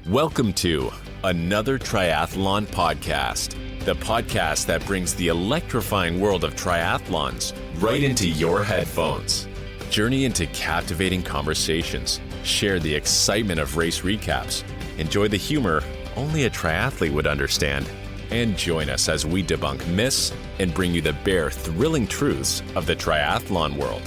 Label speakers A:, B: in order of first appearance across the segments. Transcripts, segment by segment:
A: Welcome to another Triathlon podcast, the podcast that brings the electrifying world of triathlons right into your headphones. Journey into captivating conversations, share the excitement of race recaps, enjoy the humor only a triathlete would understand, and join us as we debunk myths and bring you the bare, thrilling truths of the triathlon world.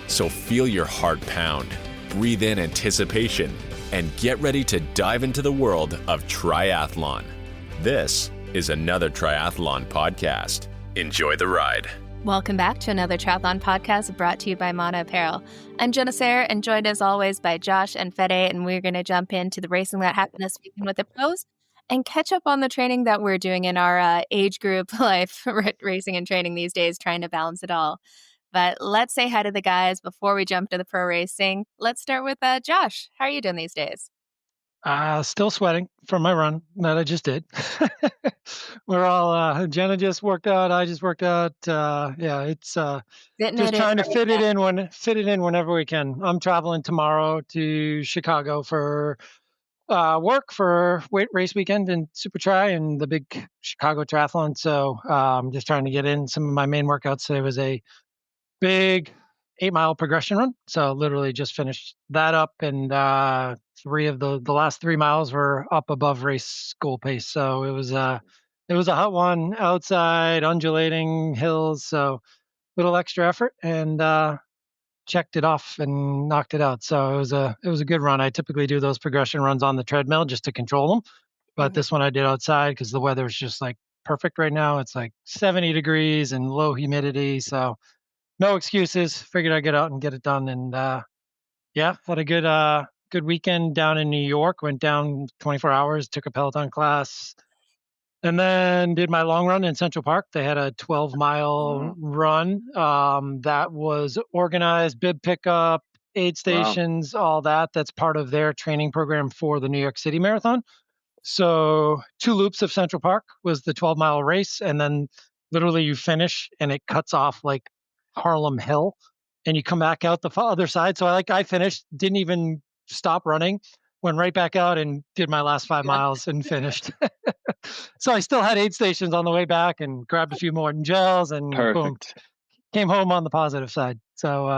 A: So feel your heart pound, breathe in anticipation, and get ready to dive into the world of triathlon. This is another Triathlon podcast. Enjoy the ride.
B: Welcome back to another Triathlon podcast brought to you by Mauna Apparel. I'm Jenna and joined as always by Josh and Fede, and we're going to jump into the racing that happened this weekend with the pros and catch up on the training that we're doing in our age group life, racing and training these days, trying to balance it all. But let's say hi to the guys before we jump to the pro racing. Let's start with Josh. How are you doing these days?
C: Still sweating from my run that I just did. We're all, Jenna just worked out. I just worked out. It's just trying to fit it in whenever we can. I'm traveling tomorrow to Chicago for work for race weekend in Supertri and the big Chicago triathlon. So I'm just trying to get in some of my main workouts. Today was a big 8-mile progression run. So literally just finished that up, and three of the last 3 miles were up above race goal pace. So it was a hot one outside, undulating hills. So little extra effort, and checked it off and knocked it out. So it was a good run. I typically do those progression runs on the treadmill just to control them, but this one I did outside because the weather is just like perfect right now. It's like 70 degrees and low humidity. So no excuses. Figured I'd get out and get it done. And had a good weekend down in New York. Went down 24 hours, took a Peloton class, and then did my long run in Central Park. They had a 12-mile run that was organized, bib pickup, aid stations, all that. That's part of their training program for the New York City Marathon. So 2 loops of Central Park was the 12-mile race, and then literally you finish and it cuts off like Harlem Hill, and you come back out the other side. So I finished, didn't even stop running, went right back out and did my last 5 miles and finished. So I still had aid stations on the way back and grabbed a few more gels and boom, came home on the positive side. So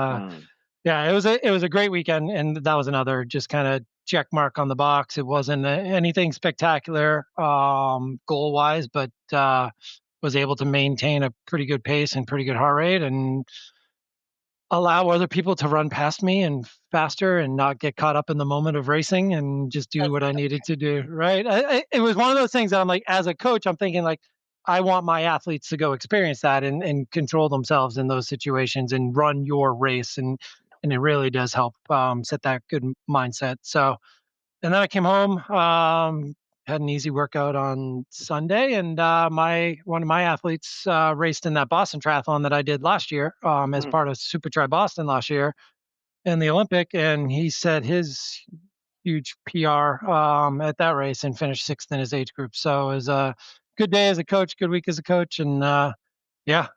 C: it was a great weekend, and that was another just kind of check mark on the box. It wasn't anything spectacular goal wise, but was able to maintain a pretty good pace and pretty good heart rate and allow other people to run past me and faster and not get caught up in the moment of racing and just do what I needed to do. Right. It was one of those things that I'm like, as a coach, I'm thinking like, I want my athletes to go experience that and control themselves in those situations and run your race. And it really does help set that good mindset. So, and then I came home, had an easy workout on Sunday, and one of my athletes raced in that Boston triathlon that I did last year as part of Supertri Boston last year in the Olympic, and he set his huge PR at that race and finished 6th in his age group. So it was a good day as a coach, good week as a coach, and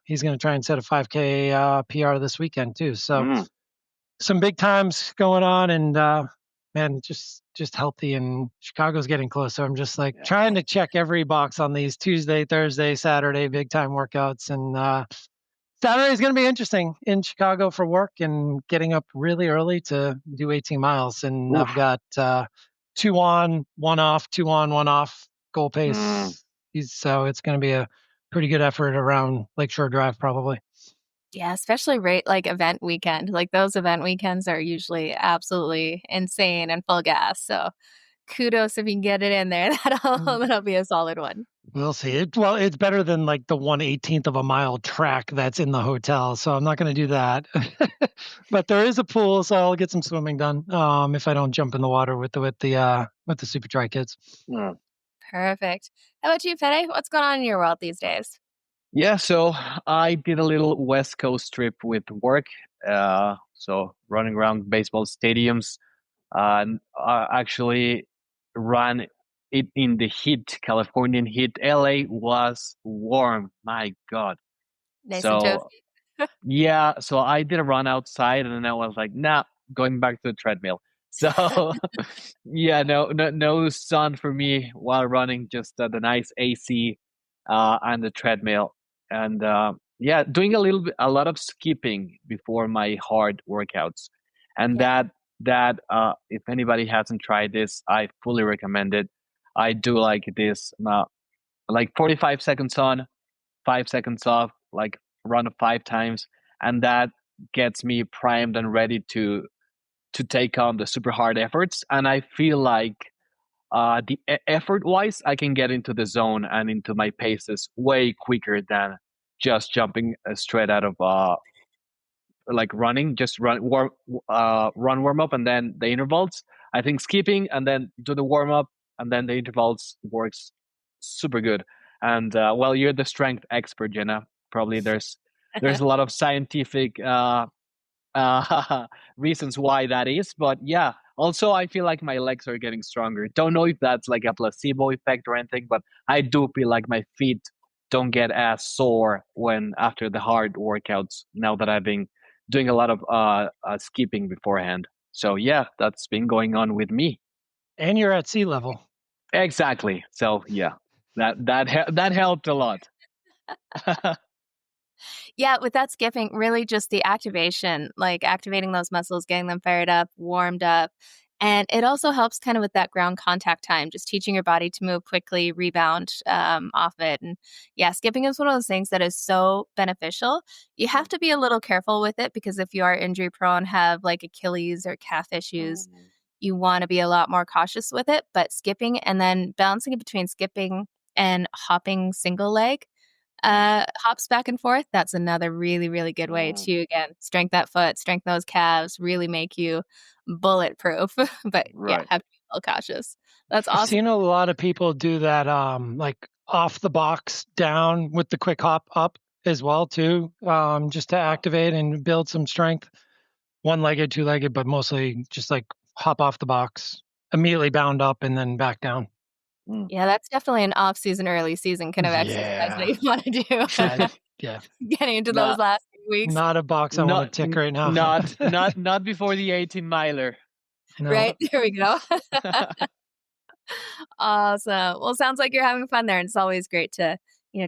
C: he's going to try and set a 5K PR this weekend too. So some big times going on, and man, just healthy, and Chicago's getting closer. I'm just like trying to check every box on these Tuesday, Thursday, Saturday, big time workouts. And Saturday is going to be interesting in Chicago for work and getting up really early to do 18 miles. And I've got 2 on, 1 off, 2 on, 1 off goal pace. So it's going to be a pretty good effort around Lakeshore Drive probably.
B: Yeah, especially event weekend. Like those event weekends are usually absolutely insane and full gas. So kudos if you can get it in there. That'll be a solid one.
C: We'll see. It's better than like the 1/18 of a mile track that's in the hotel. So I'm not going to do that. But there is a pool, so I'll get some swimming done if I don't jump in the water with the Supertri kids.
D: Yeah.
B: Perfect. How about you, Fede? What's going on in your world these days?
D: Yeah, so I did a little West Coast trip with work. So running around baseball stadiums, and actually ran it in the heat, Californian heat. LA was warm. My God.
B: Nice and toasty.
D: Yeah, so I did a run outside, and then I was like, nah, going back to the treadmill. So yeah, no sun for me while running. Just the nice AC and the treadmill, and yeah, doing a lot of skipping before my hard workouts, and that if anybody hasn't tried this, I fully recommend it. I do like this, like 45 seconds on, 5 seconds off, like run 5 times, and that gets me primed and ready to take on the super hard efforts. And I feel like the effort wise, I can get into the zone and into my paces way quicker than just jumping straight out of like running. Just run warm up and then the intervals. I think skipping and then do the warm up and then the intervals works super good. And well, you're the strength expert, Jenna. Probably there's a lot of scientific reasons why that is, but yeah, also I feel like my legs are getting stronger. Don't know if that's like a placebo effect or anything, but I do feel like my feet don't get as sore when after the hard workouts, now that I've been doing a lot of skipping beforehand. So yeah, that's been going on with me.
C: And you're at sea level.
D: Exactly. So yeah, that helped a lot.
B: Yeah, with that skipping, really just the activation, like activating those muscles, getting them fired up, warmed up. And it also helps kind of with that ground contact time, just teaching your body to move quickly, rebound off it. And yeah, skipping is one of those things that is so beneficial. You have to be a little careful with it because if you are injury prone, have like Achilles or calf issues, you want to be a lot more cautious with it. But skipping and then balancing it between skipping and hopping single leg. Hops back and forth. That's another really, really good way to, again, strengthen that foot, strengthen those calves, really make you bulletproof. But yeah, have to be a little cautious. That's awesome.
C: I've seen a lot of people do that, like off the box down with the quick hop up as well too, just to activate and build some strength. One-legged, two-legged, but mostly just like hop off the box, immediately bound up and then back down.
B: Yeah, that's definitely an off-season, early season kind of exercise that you want to do.
C: Yeah,
B: getting into those last few weeks.
C: Not a box I want to tick right now.
D: Not before the 18-miler.
C: No.
B: Right, there we go. Awesome. Well, sounds like you're having fun there, and it's always great to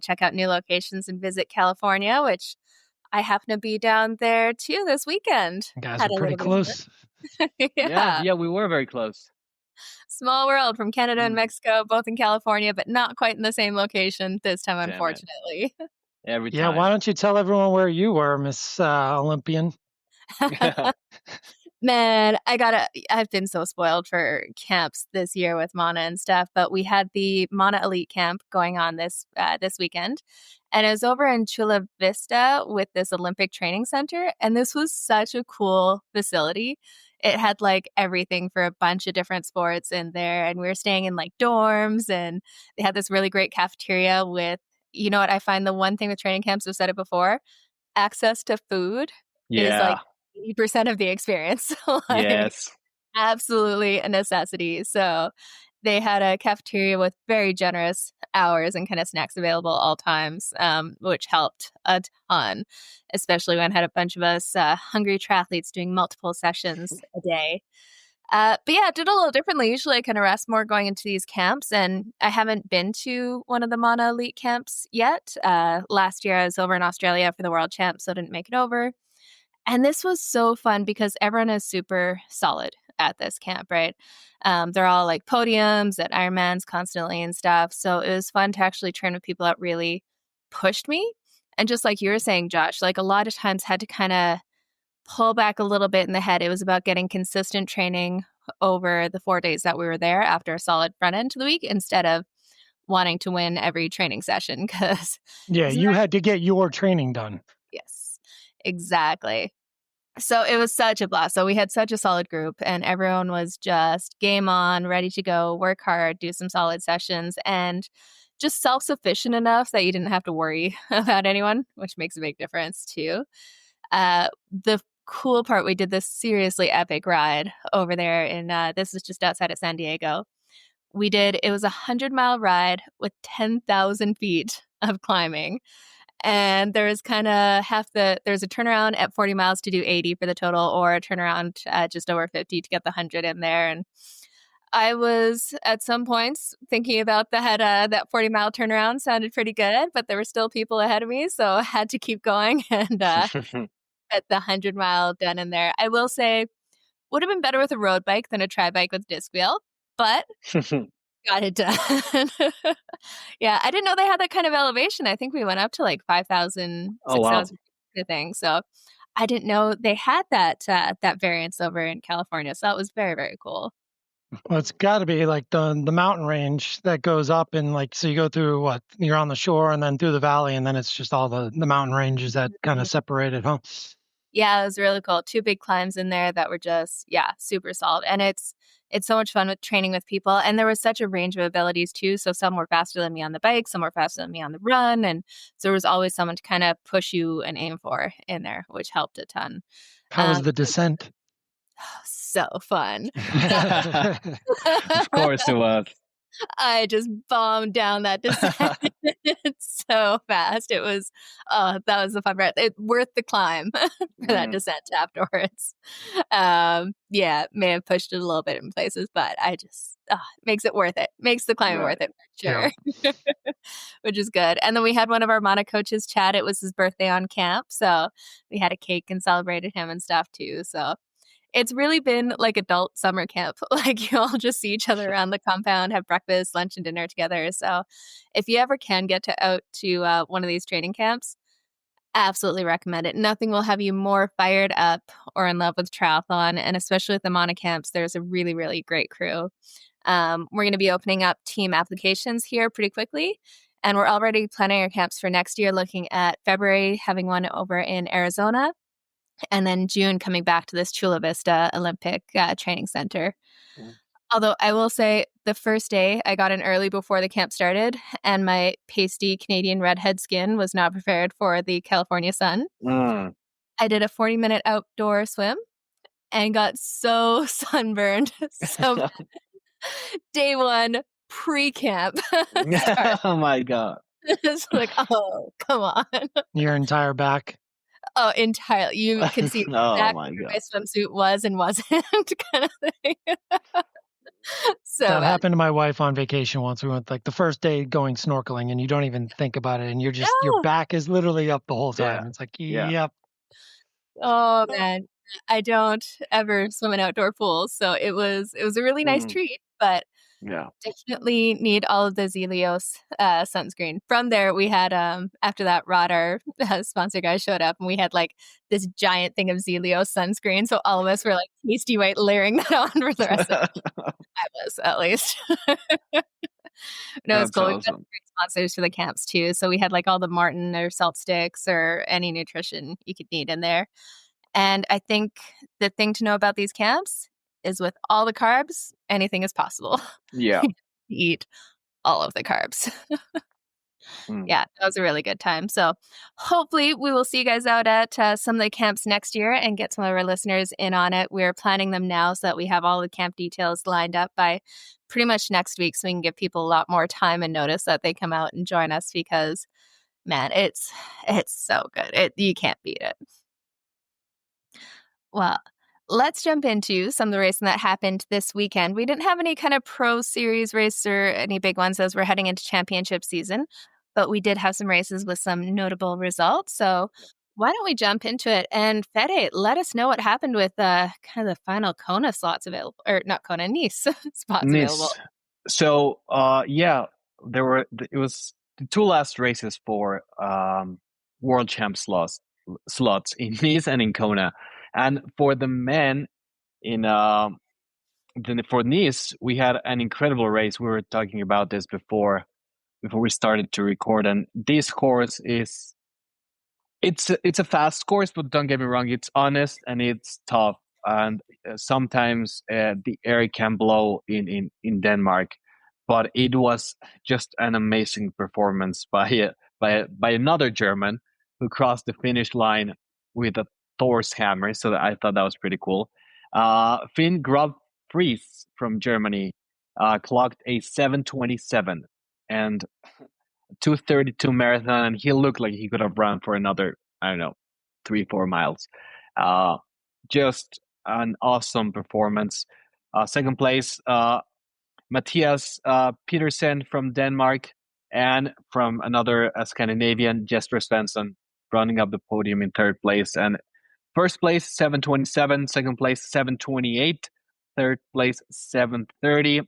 B: check out new locations and visit California, which I happen to be down there too this weekend.
C: You guys are pretty close.
D: Yeah, we were very close.
B: Small world, from Canada and Mexico, both in California, but not quite in the same location this time, unfortunately.
D: Every time.
C: Yeah, why don't you tell everyone where you were, Miss Olympian?
B: Man, I've been so spoiled for camps this year with Mauna and stuff, but we had the Mauna Elite Camp going on this weekend, and it was over in Chula Vista with this Olympic training center, and this was such a cool facility. It had like everything for a bunch of different sports in there, and we were staying in like dorms, and they had this really great cafeteria with, you know what, I find the one thing with training camps, I've said it before, access to food is like 80% of the experience.
D: Yes.
B: Absolutely a necessity. So they had a cafeteria with very generous hours and kind of snacks available all times, which helped a ton, especially when I had a bunch of us hungry triathletes doing multiple sessions a day. But yeah, did a little differently. Usually I kind of rest more going into these camps, and I haven't been to one of the Mauna Elite camps yet. Last year I was over in Australia for the World Champs, so I didn't make it over. And this was so fun because everyone is super solid at this camp, right? They're all like podiums at Ironmans constantly and stuff. So it was fun to actually train with people that really pushed me. And just like you were saying, Josh, like a lot of times had to kind of pull back a little bit in the head. It was about getting consistent training over the 4 days that we were there after a solid front end to the week, instead of wanting to win every training session. Because
C: you had to get your training done.
B: Yes, exactly. So it was such a blast. So we had such a solid group, and everyone was just game on, ready to go, work hard, do some solid sessions, and just self-sufficient enough that you didn't have to worry about anyone, which makes a big difference too. The cool part, we did this seriously epic ride over there in, this was just outside of San Diego. It was a 100-mile ride with 10,000 feet of climbing. And there's kind of there's a turnaround at 40 miles to do 80 for the total, or a turnaround at just over 50 to get the 100 in there. And I was at some points thinking about that 40-mile turnaround sounded pretty good, but there were still people ahead of me, so I had to keep going and get the 100-mile done in there. I will say, would have been better with a road bike than a tri bike with disc wheel, but got it done. Yeah, I didn't know they had that kind of elevation. I think we went up to like 5,000, 6,000 thing. So I didn't know they had that variance over in California. So that was very, very cool.
C: Well, it's got to be like the mountain range that goes up, and like, so you go through you're on the shore and then through the valley, and then it's just all the mountain ranges that kind of separate it, huh?
B: Yeah, it was really cool. 2 big climbs in there that were just, super solid. And it's so much fun with training with people. And there was such a range of abilities too. So some were faster than me on the bike, some were faster than me on the run. And so there was always someone to kind of push you and aim for in there, which helped a ton.
C: How was the descent?
B: So fun.
D: Of course it was.
B: I just bombed down that descent so fast. It was, that was the fun part. Worth the climb for that descent afterwards. May have pushed it a little bit in places, but I just, it makes it worth it. Makes the climb worth it for sure. Yeah. Which is good. And then we had one of our Mauna coaches, Chad. It was his birthday on camp. So we had a cake and celebrated him and stuff too. So it's really been like adult summer camp. Like, you all just see each other around the compound, have breakfast, lunch, and dinner together. So if you ever can get out to one of these training camps, absolutely recommend it. Nothing will have you more fired up or in love with triathlon. And especially with the Mauna camps, there's a really, really great crew. We're going to be opening up team applications here pretty quickly. And we're already planning our camps for next year, looking at February, having one over in Arizona. And then June coming back to this Chula Vista Olympic training center. Although I will say the first day I got in early before the camp started, and my pasty Canadian redhead skin was not prepared for the California sun. I did a 40-minute outdoor swim and got so sunburned. So day one pre-camp.
D: Oh my God.
B: It's like, oh, come on.
C: Your entire back.
B: Oh, entirely. You can see exactly where my swimsuit was and wasn't kind of thing. So
C: that happened to my wife on vacation once. We went like the first day going snorkeling, and you don't even think about it, and you're just your back is literally up the whole time. Yeah. It's like, yep.
B: Oh man, I don't ever swim in outdoor pools, so it was a really nice treat, but definitely need all of the Zelios sunscreen. From there, we had after that, Rod, our sponsor guy, showed up, and we had like this giant thing of Zelios sunscreen. So all of us were like tasty white, layering that on for the rest of the I was, at least. No, it's cool. Awesome. We've got great sponsors for the camps too. So we had like all the Martin or salt sticks or any nutrition you could need in there. And I think the thing to know about these camps is with all the carbs, anything is possible.
D: Yeah.
B: Eat all of the carbs. Yeah, that was a really good time. So hopefully we will see you guys out at some of the camps next year and get some of our listeners in on it. We're planning them now so that we have all the camp details lined up by pretty much next week, so we can give people a lot more time and notice that they come out and join us, because, man, it's so good. You can't beat it. Well, let's jump into some of the racing that happened this weekend. We didn't have any kind of pro series race or any big ones as we're heading into championship season, but we did have some races with some notable results. So why don't we jump into it? And Fede, let us know what happened with kind of the final Kona slots available, or not Kona, Nice spots available.
D: So, it was the 2 last races for World Champ slots in Nice and in Kona. And for the men for Nice, we had an incredible race. We were talking about this before we started to record. And this course it's a fast course, but don't get me wrong, it's honest and it's tough. And sometimes the air can blow in Denmark. But it was just an amazing performance by another German who crossed the finish line with a Thor's hammer. So I thought that was pretty cool. Finn Graf-Fries from Germany clocked a 7:27, and 2:32 marathon, and he looked like he could have run for another, I don't know, 3-4 miles. Just an awesome performance. Second place, Matthias Peterson from Denmark, and from another Scandinavian, Jesper Svensson, running up the podium in third place. And first place, 7:27. Second place, 7:28. Third place, 7:30.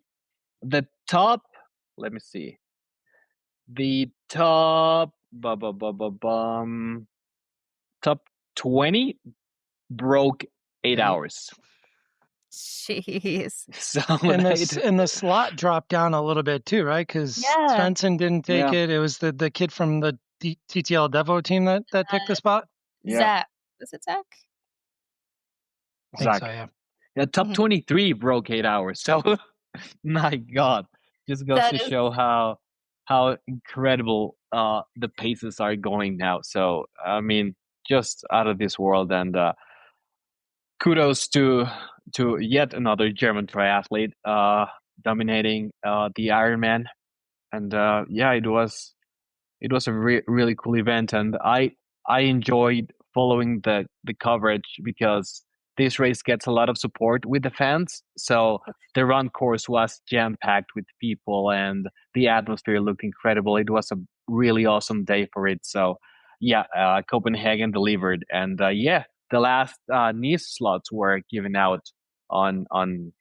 D: The top, let me see. The top, top 20 broke 8 hours.
B: Jeez.
C: So and the slot dropped down a little bit too, right? Because Svensson didn't take it. It was the kid from the TTL Devo team that took the spot.
B: Zach. Was it Zach?
C: I think so, yeah.
D: Yeah, top 23 broke 8 hours. So, my God, just goes to show how incredible the paces are going now. So, I mean, just out of this world. And kudos to yet another German triathlete dominating the Ironman. And it was a really cool event, and I enjoyed following the coverage because this race gets a lot of support with the fans. So the run course was jam-packed with people, and the atmosphere looked incredible. It was a really awesome day for it. So Copenhagen delivered, and the last Nice slots were given out in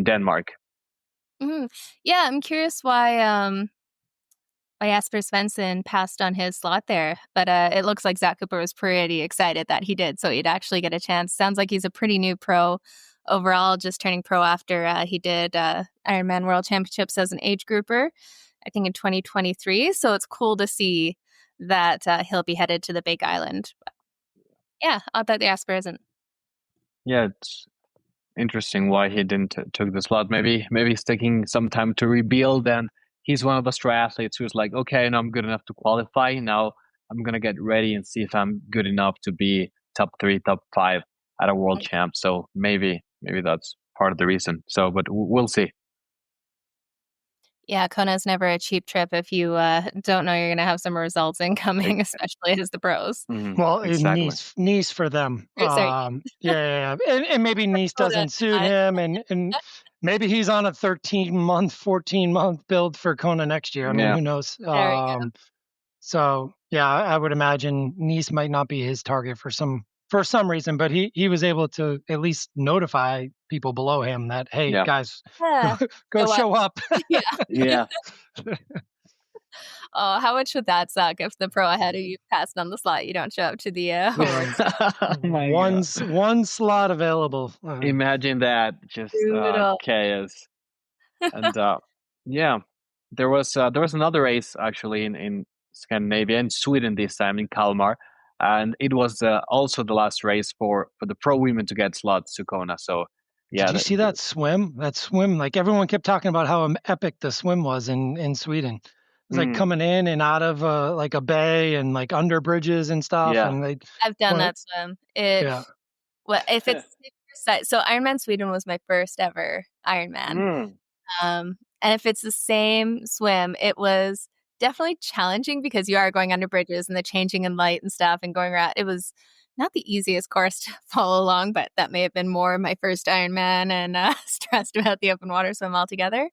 D: Denmark.
B: Mm-hmm. Yeah, I'm curious why Jesper Svensson passed on his slot there, but it looks like Zach Cooper was pretty excited that he did, so he'd actually get a chance. Sounds like he's a pretty new pro overall, just turning pro after he did Ironman World Championships as an age grouper, I think in 2023. So it's cool to see that he'll be headed to the Big Island. But yeah, I thought Jesper isn't.
D: Yeah, it's interesting why he didn't took the slot. Maybe he's taking some time to rebuild, and he's one of those triathletes who's like, okay, now I'm good enough to qualify. Now I'm going to get ready and see if I'm good enough to be top 3, top 5 at a world champ. So maybe that's part of the reason. So, but we'll see.
B: Yeah, Kona's never a cheap trip if you don't know you're going to have some results incoming, especially as the pros.
C: Mm-hmm. Well, exactly. Nice for them. And maybe Nice doesn't suit him, and maybe he's on a 13-month, 14-month build for Kona next year. I mean, who knows? So, yeah, I would imagine Nice might not be his target for some reason, but he was able to at least notify people below him that, hey, guys, go show up.
D: Yeah.
B: Oh, how much would that suck if the pro ahead of you passed on the slot, you don't show up to the
C: one slot available.
D: Imagine that, just chaos. And there was another race actually in Scandinavia, in Sweden this time, in Kalmar, and it was also the last race for the pro women to get slots to Kona. So
C: did you see that swim? Like everyone kept talking about how epic the swim was in Sweden. It's like coming in and out of like a bay and like under bridges and stuff.
B: Yeah.
C: And
B: I've done that swim. If it's so Ironman Sweden was my first ever Ironman. And if it's the same swim, it was definitely challenging because you are going under bridges and the changing in light and stuff and going around. It was not the easiest course to follow along, but that may have been more my first Ironman and stressed about the open water swim altogether.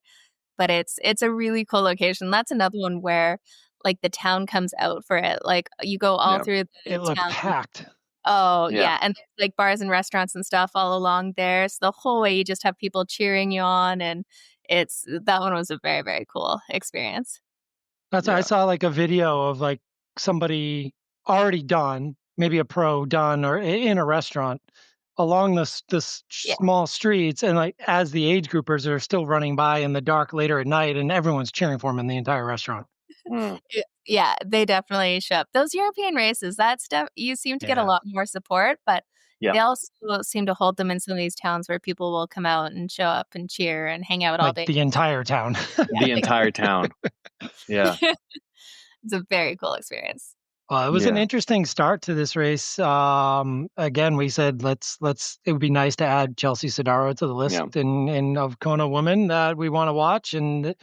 B: But it's a really cool location. That's another one where like the town comes out for it. Like you go all through the
C: town. It looked packed.
B: Oh yeah. And like bars and restaurants and stuff all along there. So the whole way you just have people cheering you on, and that one was a very, very cool experience.
C: I saw like a video of like somebody already done, maybe a pro done, or in a restaurant along the small streets, and like as the age groupers are still running by in the dark later at night, and everyone's cheering for them in the entire restaurant.
B: Yeah, they definitely show up. Those European races, you seem to get a lot more support, but they also seem to hold them in some of these towns where people will come out and show up and cheer and hang out all day.
C: The entire town.
D: The entire town. Yeah.
B: It's a very cool experience.
C: Well, it was an interesting start to this race. Again, we said it would be nice to add Chelsea Sodaro to the list of Kona women that we want to watch. And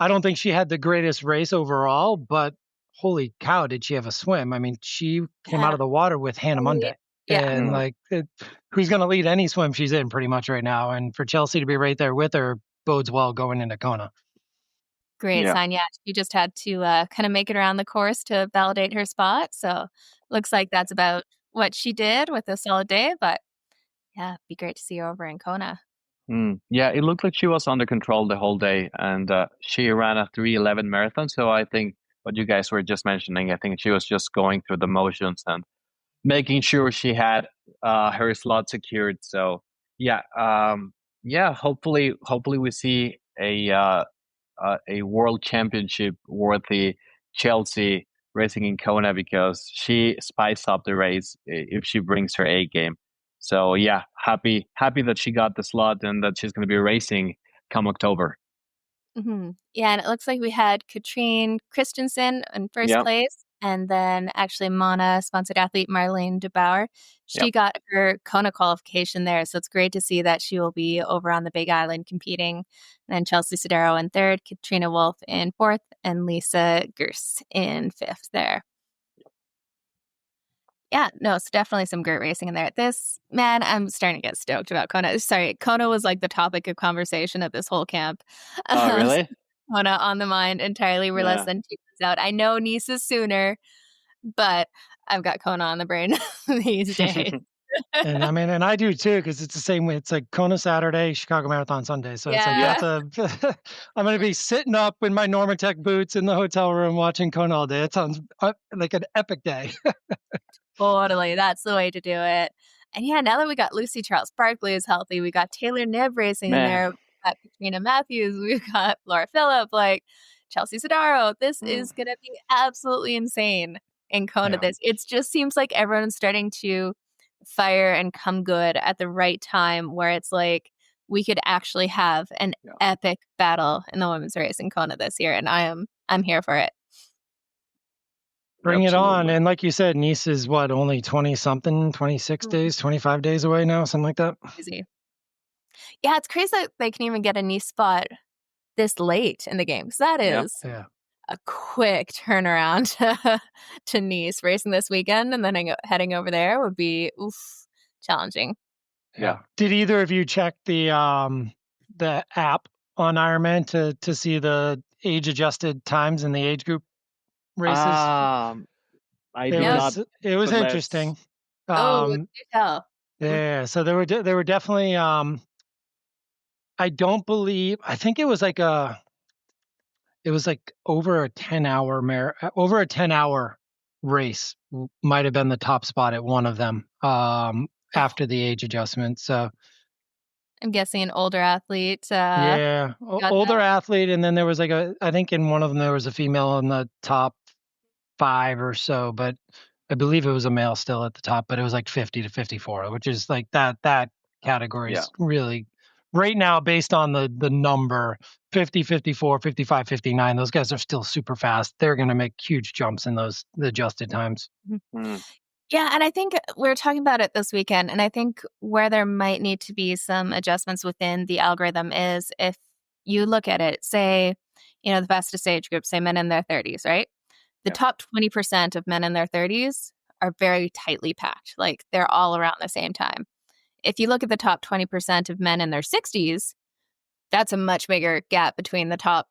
C: I don't think she had the greatest race overall, but holy cow, did she have a swim? I mean, she came out of the water with Hannah Monday. And like, who's going to lead any swim she's in pretty much right now? And for Chelsea to be right there with her bodes well going into Kona.
B: Great sign. Yeah, she just had to kind of make it around the course to validate her spot. So looks like that's about what she did with a solid day. But yeah, it'd be great to see her over in Kona.
D: Yeah, it looked like she was under control the whole day, and she ran a 3:11 marathon. So I think what you guys were just mentioning, I think she was just going through the motions and making sure she had her slot secured. So yeah, hopefully we see a world championship worthy Chelsea racing in Kona, because she spiced up the race if she brings her A game. So yeah, happy that she got the slot and that she's going to be racing come October.
B: Mm-hmm. Yeah, and it looks like we had Katrine Christensen in first place, and then actually Mauna sponsored athlete Marlene DeBauer. She got her Kona qualification there, so it's great to see that she will be over on the Big Island competing. And then Chelsea Sodaro in third, Katrina Wolf in fourth, and Lisa Gers in fifth there. Yeah, no, it's definitely some great racing in there. I'm starting to get stoked about Kona. Sorry, Kona was like the topic of conversation at this whole camp.
D: Oh, really?
B: Kona on the mind entirely. We're less than 2 months out. I know Nice is sooner, but I've got Kona on the brain these days.
C: And I mean, and I do too, because it's the same way. It's like Kona Saturday, Chicago Marathon Sunday. So it's like, I'm going to be sitting up in my Normatec boots in the hotel room watching Kona all day. It sounds like an epic day.
B: Totally. That's the way to do it. And yeah, now that we got Lucy Charles Barkley is healthy, we got Taylor Knibb racing in there, we got Katrina Matthews, we've got Laura Phillip, like Chelsea Sodaro. This is going to be absolutely insane in Kona. It just seems like everyone's starting to fire and come good at the right time, where it's like we could actually have an epic battle in the women's race in Kona this year. And I'm here for it.
C: Bring it on. And like you said, Nice is only 20-something, 26 days, 25 days away now, something like that.
B: Crazy. Yeah, it's crazy that they can even get a Nice spot this late in the game, because that is a quick turnaround to Nice. Racing this weekend and then heading over there would be challenging.
C: Yeah. Did either of you check the app on Ironman to see the age-adjusted times in the age group races?
D: I did not.
C: It was interesting.
B: Do tell.
C: Yeah, so there were definitely I think it was like over a 10-hour race might have been the top spot at one of them after the age adjustment. So
B: I'm guessing an older athlete.
C: Older athlete, and then there was I think in one of them there was a female in the top 5 or so, but I believe it was a male still at the top, but it was like 50 to 54, which is like that category is really right now based on the number 50, 54, 55, 59. Those guys are still super fast. They're going to make huge jumps in the adjusted times.
B: Mm-hmm. Yeah, and I think we're talking about it this weekend, and I think where there might need to be some adjustments within the algorithm is if you look at it, say, the fastest age group, say men in their 30s, right? The top 20% of men in their 30s are very tightly packed. Like they're all around the same time. If you look at the top 20% of men in their 60s, that's a much bigger gap between the top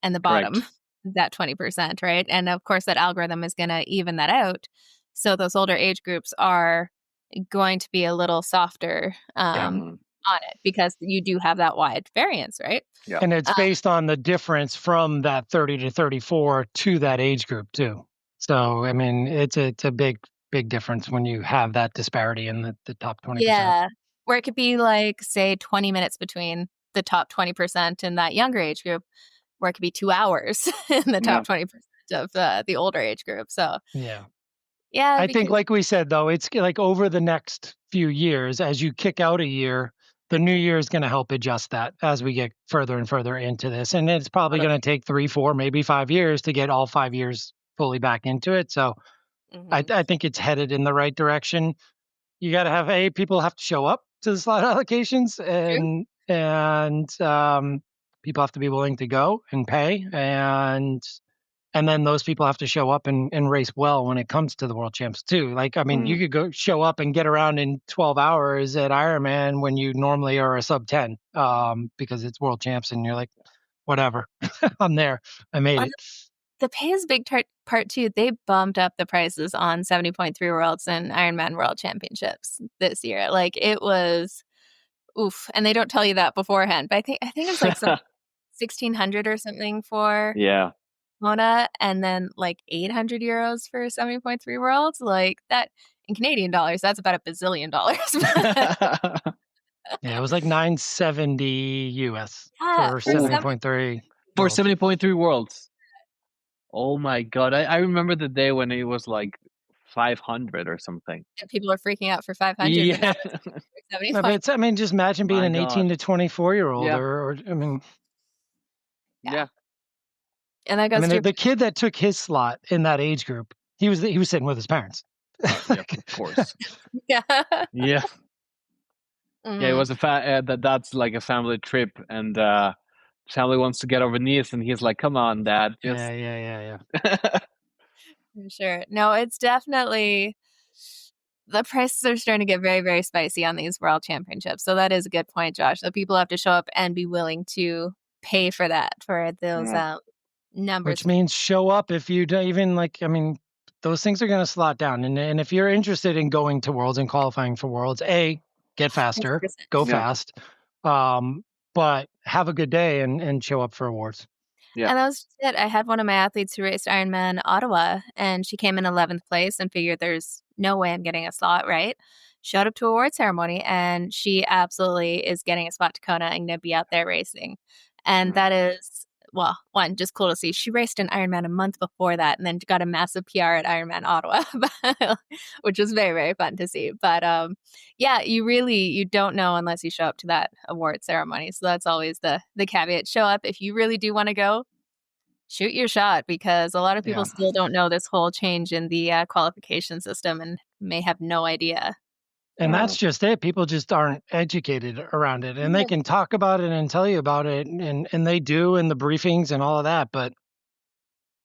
B: and the bottom, that 20%, right? And of course, that algorithm is going to even that out. So those older age groups are going to be a little softer on it, because you do have that wide variance, right?
C: Yeah. And it's based on the difference from that 30 to 34 to that age group too. So, I mean, it's a big difference when you have that disparity in the top 20%.
B: Yeah, where it could be like, say, 20 minutes between the top 20% in that younger age group, where it could be 2 hours in the top 20% of the older age group. So, yeah,
C: I think like we said, though, it's like over the next few years, as you kick out a year, the new year is going to help adjust that as we get further and further into this. And it's probably going to take 3, 4, maybe 5 years to get all 5 years fully back into it. So I think it's headed in the right direction. You got to have people have to show up to the slot allocations, and people have to be willing to go and pay. And And then those people have to show up and race well when it comes to the world champs too. Like, I mean, you could go show up and get around in 12 hours at Ironman when you normally are a sub 10, because it's world champs and you're like, whatever, I'm there. I made it.
B: The pay is a big part too. They bumped up the prices on 70.3 Worlds and Ironman World Championships this year. Like it was, oof. And they don't tell you that beforehand. But I think it's like some 1,600 or something for Kona, and then like 800 euros for 70.3 Worlds. Like that in Canadian dollars, that's about $1 bazillion.
C: Yeah, it was like 970 US for 70.3.
D: For 70.3 Worlds. Oh my God. I remember the day when it was like 500 or something.
B: And people are freaking out for 500.
C: Yeah. But I mean, just imagine being an 18 to 24-year-old or I mean.
B: Yeah. And that goes
C: the kid that took his slot in that age group, he was sitting with his parents.
D: Of course.
B: Yeah.
D: Yeah. Mm-hmm. Yeah, it was that's like a family trip, and family wants to get over Nice, and he's like, "Come on, Dad." Just...
C: Yeah.
B: For sure. No, it's definitely the prices are starting to get very, very spicy on these world championships. So that is a good point, Josh. That people have to show up and be willing to pay for that, for those numbers.
C: Which means show up if you don't even like. I mean, those things are going to slot down, and if you're interested in going to Worlds and qualifying for Worlds, get faster, 100%. Go fast, but have a good day and show up for awards.
B: Yeah. And that was just it. I had one of my athletes who raced Ironman Ottawa, and she came in 11th place and figured there's no way I'm getting a slot, right? Showed up to award ceremony, and she absolutely is getting a spot to Kona and going to be out there racing. And that is, well, one, just cool to see. She raced an Ironman a month before that and then got a massive PR at Ironman Ottawa, which was very, very fun to see. But yeah, you don't know unless you show up to that award ceremony. So that's always the caveat. Show up. If you really do want to go, shoot your shot, because a lot of people still don't know this whole change in the qualification system and may have no idea.
C: And that's just it. People just aren't educated around it, and they can talk about it and tell you about it, and they do in the briefings and all of that. But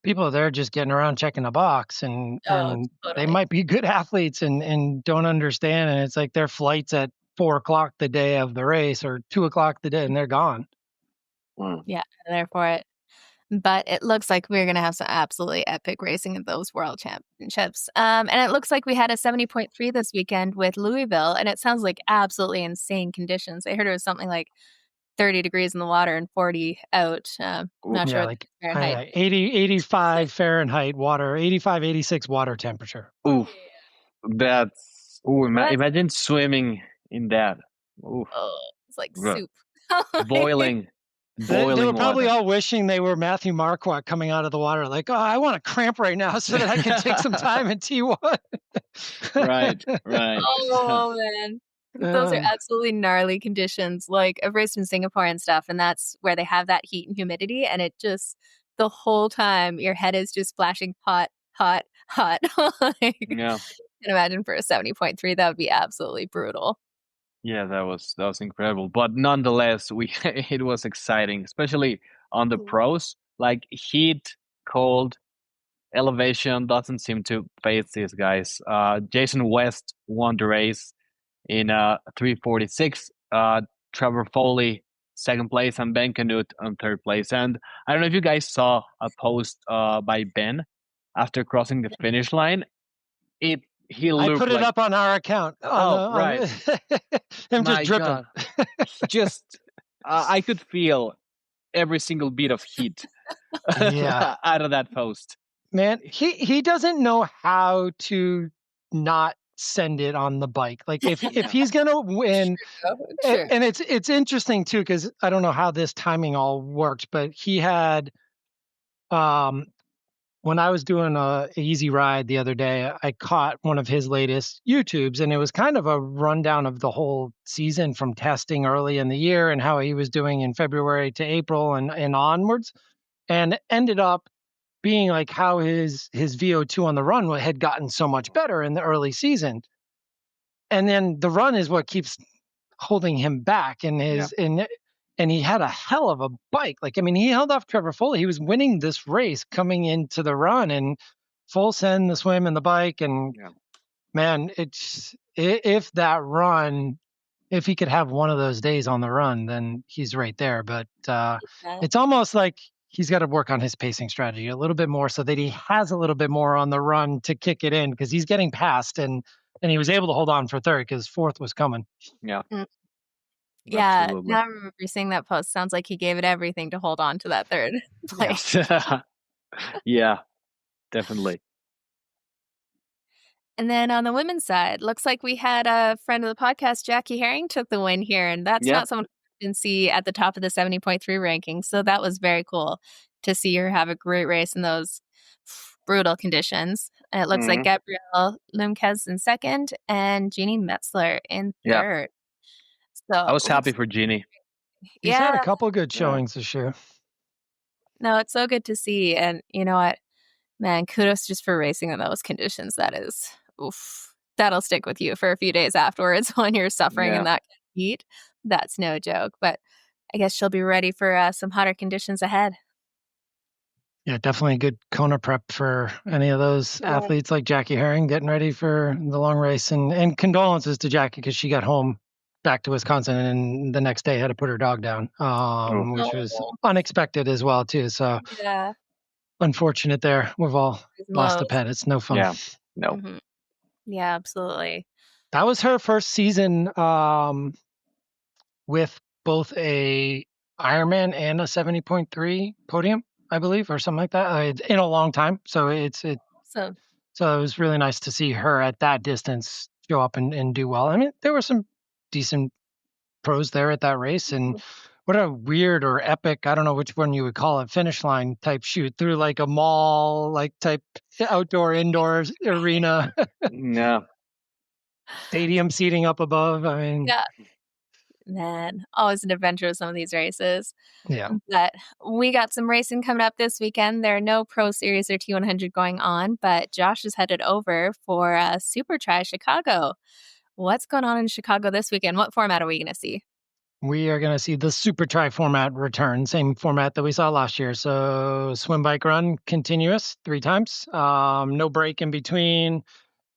C: people are there just getting around checking a box, and
B: totally.
C: They might be good athletes and don't understand. And it's like their flight's at 4:00 the day of the race or 2:00 the day, and they're gone.
B: Yeah, they're there for it. But it looks like we're going to have some absolutely epic racing at those world championships. And it looks like we had a 70.3 this weekend with Louisville, and it sounds like absolutely insane conditions. I heard it was something like 30 degrees in the water and 40 out. Not sure.
C: Like Fahrenheit. 85 Fahrenheit water, 85, 86 water temperature.
D: Ooh, imagine swimming in that. Ooh.
B: Oh, it's like soup.
D: Boiling.
C: They were probably
D: water.
C: all wishing they were Matthew Marquardt coming out of the water, like, oh, I want a cramp right now so that I can take some time in T1.
D: Right.
B: Oh, man. Those are absolutely gnarly conditions. Like, I've raced in Singapore and stuff, and that's where they have that heat and humidity, and it just, the whole time, your head is just flashing hot. Like, I can imagine for a 70.3, that would be absolutely brutal.
D: Yeah, that was incredible. But nonetheless, it was exciting, especially on the pros. Like heat, cold, elevation doesn't seem to phase these guys. Jason West won the race in 3:46. Trevor Foley second place, and Ben Canute on third place. And I don't know if you guys saw a post by Ben after crossing the finish line. I
C: put it up on our account.
D: Right.
C: Him just dripping.
D: Just, I could feel every single bit of heat out of that post.
C: Man, he doesn't know how to not send it on the bike. Like if he's gonna win, and it's interesting too, because I don't know how this timing all worked, but he had when I was doing a easy ride the other day, I caught one of his latest YouTubes, and it was kind of a rundown of the whole season from testing early in the year and how he was doing in February to April and onwards, and ended up being like how his VO2 on the run had gotten so much better in the early season. And then the run is what keeps holding him back, and and he had a hell of a bike. Like, I mean, he held off Trevor Foley. He was winning this race coming into the run, and full send the swim and the bike. And man, if that run, if he could have one of those days on the run, then he's right there. But it's almost like he's got to work on his pacing strategy a little bit more so that he has a little bit more on the run to kick it in, because he's getting past, and he was able to hold on for third because fourth was coming.
D: Yeah.
B: Yeah. Absolutely. Now I remember seeing that post. Sounds like he gave it everything to hold on to that third place.
D: Yeah, definitely.
B: And then on the women's side, looks like we had a friend of the podcast, Jackie Herring, took the win here. And that's not someone who can see at the top of the 70.3 ranking. So that was very cool to see her have a great race in those brutal conditions. And it looks like Gabrielle Lumkes in second and Jeannie Metzler in third. So
D: I was happy for Jeannie.
C: He's had a couple of good showings this year.
B: No, it's so good to see. And you know what, man, kudos just for racing in those conditions. That is, oof, that'll stick with you for a few days afterwards when you're suffering in that heat. That's no joke. But I guess she'll be ready for some hotter conditions ahead.
C: Yeah, definitely a good Kona prep for any of those athletes like Jackie Herring getting ready for the long race. And condolences to Jackie, because she got home back to Wisconsin and the next day had to put her dog down, which was unexpected as well too. So unfortunate there. We've all lost a pet. It's no fun.
D: Yeah, no.
B: Yeah, absolutely.
C: That was her first season with both a Ironman and a 70.3 podium, I believe, or something like that, in a long time. So so it was really nice to see her at that distance show up and do well. I mean, there were some decent pros there at that race, and what a weird or epic, I don't know which one you would call it, finish line type shoot through like a mall, like type outdoor indoor arena. Stadium seating up above. I mean,
B: man, always an adventure with some of these races.
C: Yeah.
B: But we got some racing coming up this weekend. There are no Pro Series or T100 going on, but Josh is headed over for Supertri Chicago. What's going on in Chicago this weekend? What format are we going to see?
C: We are going to see the Supertri format return, same format that we saw last year. So swim, bike, run, continuous 3 times, no break in between.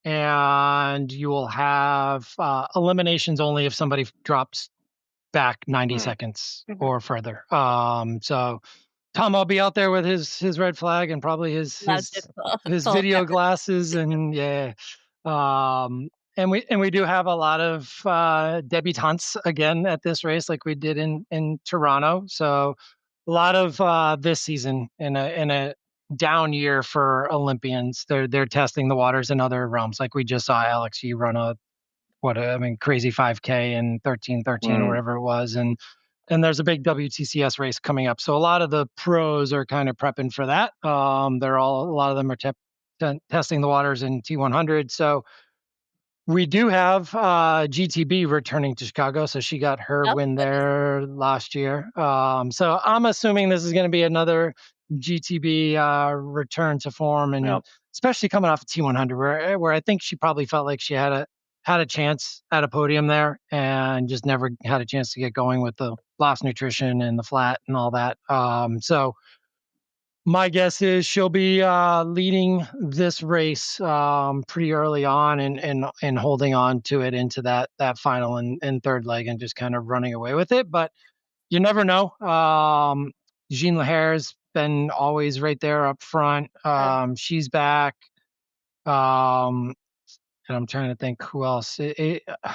C: And you will have eliminations only if somebody drops back 90 seconds or further. So Tom will be out there with his red flag and probably his video glasses, and and we do have a lot of debutantes again at this race, like we did in Toronto. So a lot of this season in a down year for Olympians. They're testing the waters in other realms. Like we just saw Alex Yee run crazy 5K in 13:13 or whatever it was, and there's a big WTCS race coming up. So a lot of the pros are kind of prepping for that. A lot of them are testing the waters in T100. So we do have GTB returning to Chicago. So she got her win there last year. So I'm assuming this is going to be another GTB return to form, and especially coming off of T100, where I think she probably felt like she had a chance at a podium there and just never had a chance to get going with the lost nutrition and the flat and all that. So my guess is she'll be leading this race pretty early on and holding on to it into that final and third leg and just kind of running away with it. But you never know. Jean Lahare's been always right there up front. She's back. And I'm trying to think who else.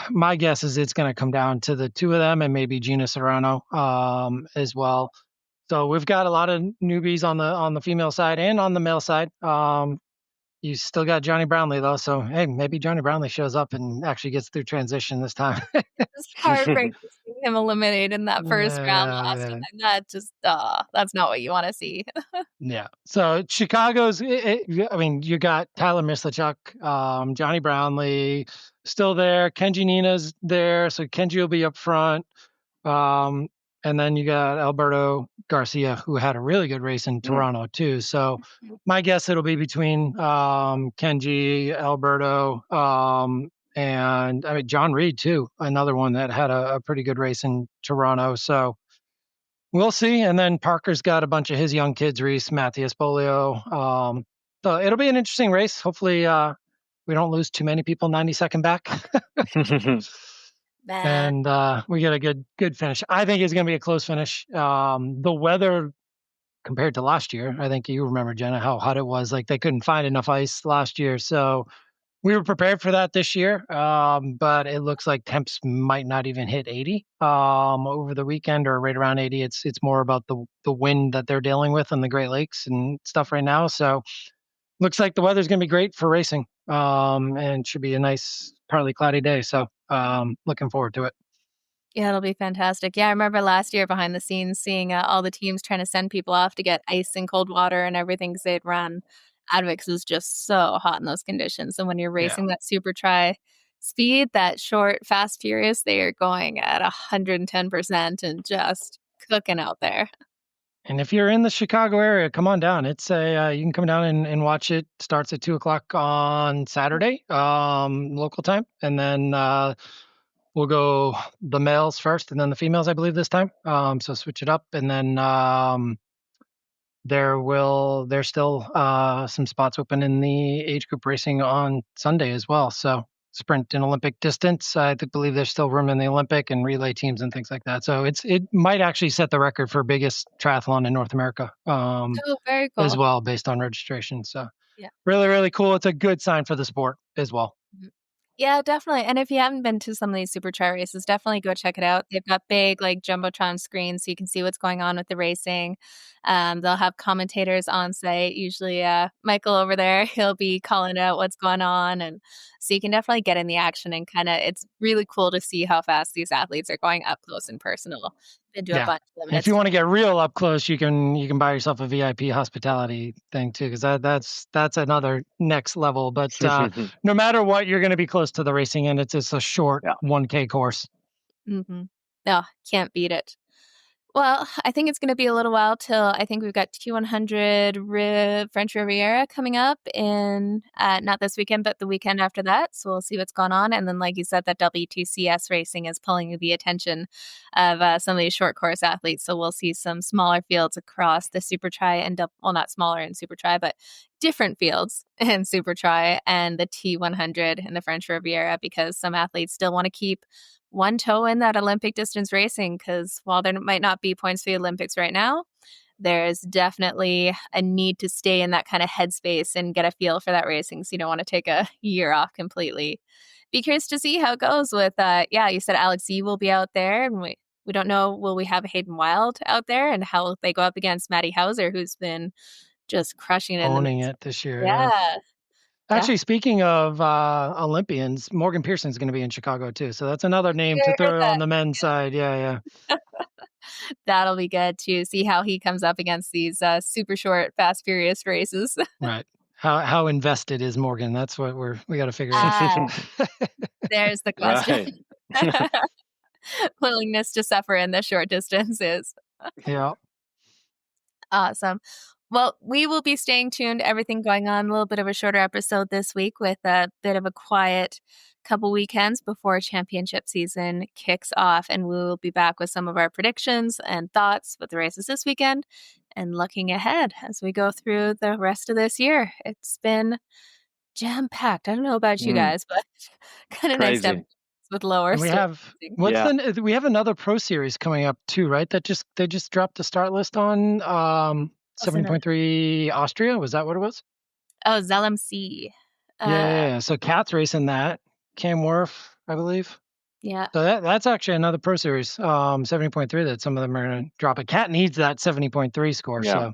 C: My guess is it's going to come down to the two of them and maybe Gina Serrano as well. So we've got a lot of newbies on the female side and on the male side. You still got Johnny Brownlee though, so hey, maybe Johnny Brownlee shows up and actually gets through transition this time.
B: It's heartbreaking to see him eliminated in that first round last time. That just that's not what you want to see.
C: Yeah. So Chicago's. You got Tyler Mislachuk, Johnny Brownlee still there. Kenji Nina's there, so Kenji will be up front. And then you got Alberto Garcia, who had a really good race in Toronto too. So my guess it'll be between Kenji, Alberto, and John Reed too, another one that had a pretty good race in Toronto. So we'll see. And then Parker's got a bunch of his young kids, Reese, Matthias, Bolio. So it'll be an interesting race. Hopefully we don't lose too many people 90-second back. And we get a good finish. I think it's going to be a close finish. The weather compared to last year, I think you remember, Jenna, how hot it was. Like they couldn't find enough ice last year. So we were prepared for that this year. But it looks like temps might not even hit 80 over the weekend, or right around 80. It's more about the wind that they're dealing with in the Great Lakes and stuff right now. So looks like the weather's going to be great for racing. And should be a nice, partly cloudy day. So looking forward to it.
B: Yeah, it'll be fantastic. Yeah, I remember last year behind the scenes seeing all the teams trying to send people off to get ice and cold water and everything because they'd run out of it because it was just so hot in those conditions. And when you're racing that Supertri speed, that short, fast, furious, they are going at 110% and just cooking out there.
C: And if you're in the Chicago area, come on down. It's you can come down and watch it. Starts at 2:00 on Saturday, local time, and then we'll go the males first, and then the females, I believe, this time. So switch it up, and then there's still some spots open in the age group racing on Sunday as well. So sprint and Olympic distance, I believe there's still room in the Olympic and relay teams and things like that. So it might actually set the record for biggest triathlon in North America
B: very cool.
C: as well, based on registration. So really, really cool. It's a good sign for the sport as well.
B: Yeah, definitely. And if you haven't been to some of these Supertri races, definitely go check it out. They've got big like Jumbotron screens so you can see what's going on with the racing. They'll have commentators on site. Usually Michael over there, he'll be calling out what's going on. And so you can definitely get in the action and it's really cool to see how fast these athletes are going up close and personal. Been to a bunch of them.
C: If you want to get real up close, you can buy yourself a VIP hospitality thing too, because that's another next level. But no matter what, you're going to be close to the racing, and it's just a short 1K course.
B: Mm-hmm. No, can't beat it. Well, I think it's going to be a little while till I think we've got T100 French Riviera coming up in not this weekend, but the weekend after that. So we'll see what's going on. And then, like you said, that WTCS racing is pulling the attention of some of these short course athletes. So we'll see some smaller fields across the Supertri and not smaller in Supertri, but different fields in Supertri and the T100 in the French Riviera, because some athletes still want to keep one toe in that Olympic distance racing, because while there might not be points for the Olympics right now, there's definitely a need to stay in that kind of headspace and get a feel for that racing. So you don't want to take a year off completely. Be curious to see how it goes with, you said Alex E will be out there, and we don't know, will we have Hayden Wild out there, and how they go up against Maddie Hauser, who's been just crushing it.
C: Owning it this year. Yeah. Actually, speaking of Olympians, Morgan Pearson is going to be in Chicago too. So that's another name to throw on the men's side. Yeah.
B: That'll be good to see how he comes up against these super short, fast, furious races.
C: Right. How invested is Morgan? That's what we got to figure out.
B: There's the question. Right. Willingness to suffer in the short distances.
C: Yeah.
B: Awesome. Well, we will be staying tuned to everything going on. A little bit of a shorter episode this week with a bit of a quiet couple weekends before championship season kicks off. And we will be back with some of our predictions and thoughts with the races this weekend and looking ahead as we go through the rest of this year. It's been jam-packed. I don't know about you guys, but kind of nice to with lower.
C: We have we have another pro series coming up too, right? They just dropped the start list on 70.3 Austria. Was that what it was?
B: Oh, Zell MC.
C: Yeah. So Kat's racing that. Cam Worf, I believe.
B: Yeah.
C: So that's actually another pro series, 70.3 that some of them are going to drop. Kat needs that 70.3 score.
D: Yeah.
C: So.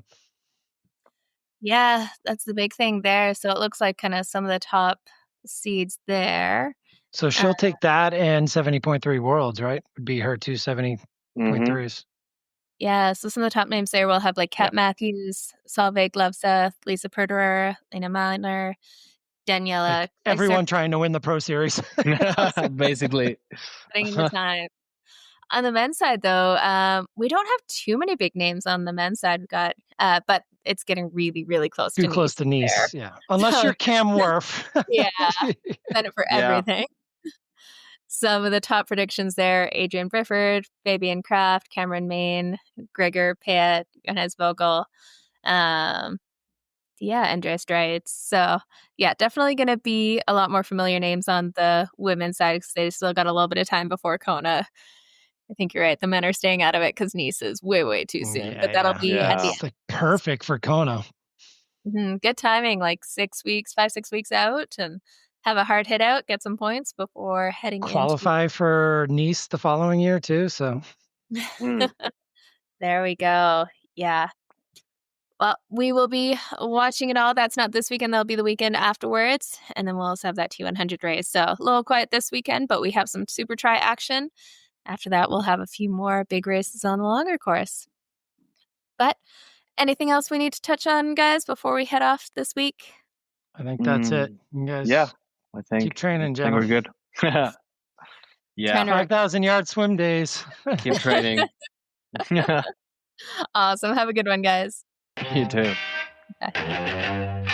B: Yeah, that's the big thing there. So it looks like kind of some of the top seeds there.
C: So she'll take that and 70.3 worlds, right? Would be her 270.3s.
B: Yeah, so some of the top names there will have like Kat Matthews, Solveig Lovseth, Lisa Perderer, Lena Miner, Daniela.
C: Like everyone trying to win the pro series.
D: Basically.
B: Putting in the time. On the men's side, though, we don't have too many big names on the men's side. We've got, but it's getting really, really close to Nice.
C: Too close to Nice, yeah. Unless you're Cam Worf.
B: Yeah, set it for everything. some of the top predictions there: Adrian Brifford, Fabian Kraft, Cameron Main, Gregor Payet, Johannes Vogel. Andreas Dreitz. So, definitely going to be a lot more familiar names on the women's side because they still got a little bit of time before Kona. I think you're right. The men are staying out of it because Nice is way, way too soon. But that'll be at the
C: end. Perfect for Kona.
B: Good timing, like 6 weeks, 5-6 weeks out, and have a hard hit out, get some points before heading
C: qualify for Nice the following year too. So
B: there we go. Yeah. Well, we will be watching it all. That's not this weekend. That'll be the weekend afterwards. And then we'll also have that T100 race. So a little quiet this weekend, but we have some Supertri action. After that, we'll have a few more big races on the longer course. But anything else we need to touch on, guys, before we head off this week?
C: I think that's it. You guys
D: I think
C: keep training, Jenna.
D: I think we're good.
C: 5,000-yard swim days.
D: Keep training.
B: Awesome. Have a good one, guys.
D: You too.
B: Okay.